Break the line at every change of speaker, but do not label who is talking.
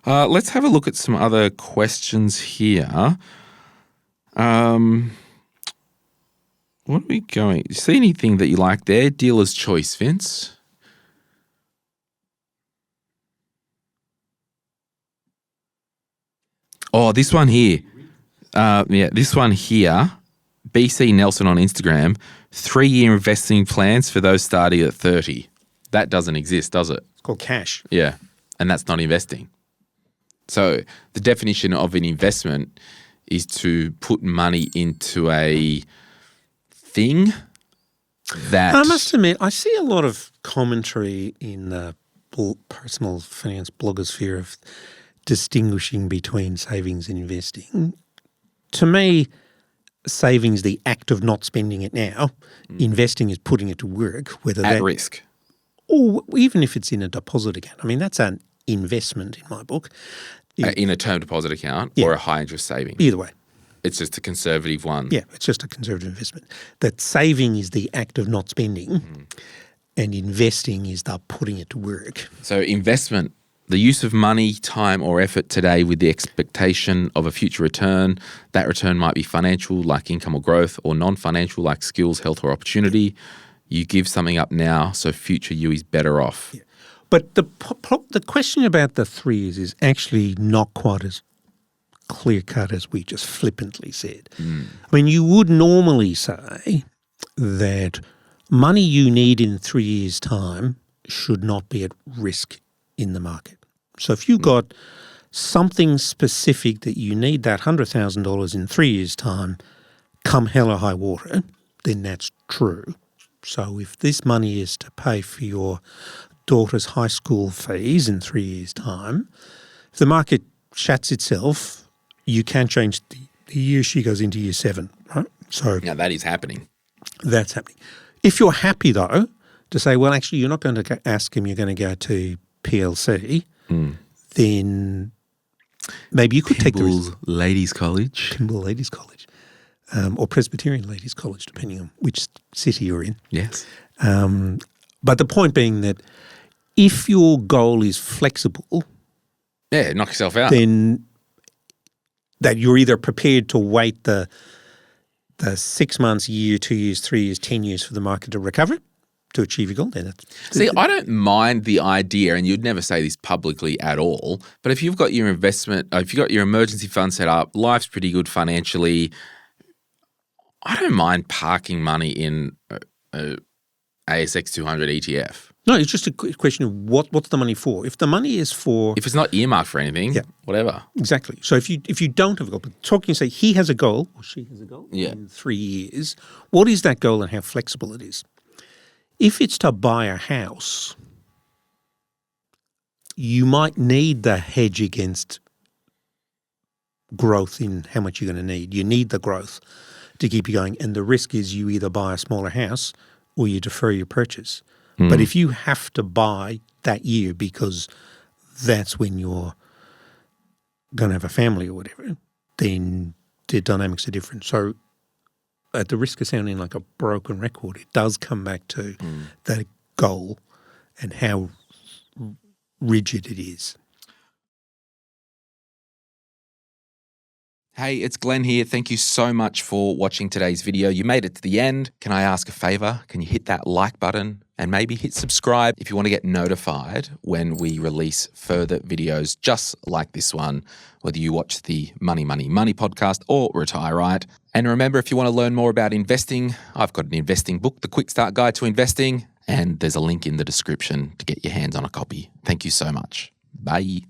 Let's have a look at some other questions here. What are we going? See anything that you like there? Dealer's choice, Vince. Oh, this one here. This one here. BC Nelson on Instagram. 3-year investing plans for those starting at 30. That doesn't exist, does it?
It's called cash.
Yeah, and that's not investing. So the definition of an investment is to put money into a thing that...
I must admit, I see a lot of commentary in the personal finance blogosphere of distinguishing between savings and investing. To me, savings is the act of not spending it now. Investing is putting it to work, whether
at risk.
Or even if it's in a deposit account. I mean, that's an investment in my book.
In a term deposit account or a high interest saving.
Either way.
It's just a conservative one.
Yeah, it's just a conservative investment. That saving is the act of not spending and investing is the putting it to work.
So investment, the use of money, time or effort today with the expectation of a future return. That return might be financial like income or growth or non-financial like skills, health or opportunity. You give something up now so future you is better off.
Yeah. But the question about the 3 years is actually not quite as clear-cut as we just flippantly said. I mean, you would normally say that money you need in 3 years' time should not be at risk in the market. So if you got something specific that you need that $100,000 in 3 years' time, come hell or high water, then that's true. So if this money is to pay for your daughter's high school fees in 3 years' time, if the market shuts itself, you can't change the year she goes into year 7, right? So
now that is happening.
That's happening. If you're happy, though, to say, well, actually, you're not going to ask him, you're going to go to PLC, then maybe you could take the risk.
Ladies College.
Kimball Ladies College. Or Presbyterian Ladies College, depending on which city you're in.
Yes.
But the point being that if your goal is flexible,
knock yourself out.
Then that you're either prepared to wait the 6 months, year, 2 years, 3 years, 10 years for the market to recover to achieve your goal. Then that's
See, I don't mind the idea, and you'd never say this publicly at all, but if you've got your investment, if you've got your emergency fund set up, life's pretty good financially, I don't mind parking money in a ASX 200 ETF.
No, it's just a question of what's the money for. If the money is for...
If it's not earmarked for anything, whatever.
Exactly. So if you don't have a goal, but talking, say he has a goal or she has a goal in 3 years, what is that goal and how flexible it is? If it's to buy a house, you might need the hedge against growth in how much you're going to need. You need the growth to keep you going, and the risk is you either buy a smaller house or you defer your purchase. But if you have to buy that year because that's when you're going to have a family or whatever, then the dynamics are different. So at the risk of sounding like a broken record, it does come back to that goal and how rigid it is.
Hey, it's Glen here. Thank you so much for watching today's video. You made it to the end. Can I ask a favor? Can you hit that like button and maybe hit subscribe if you want to get notified when we release further videos just like this one, whether you watch the Money, Money, Money podcast or Retire Right. And remember, if you want to learn more about investing, I've got an investing book, The Quick Start Guide to Investing, and there's a link in the description to get your hands on a copy. Thank you so much. Bye.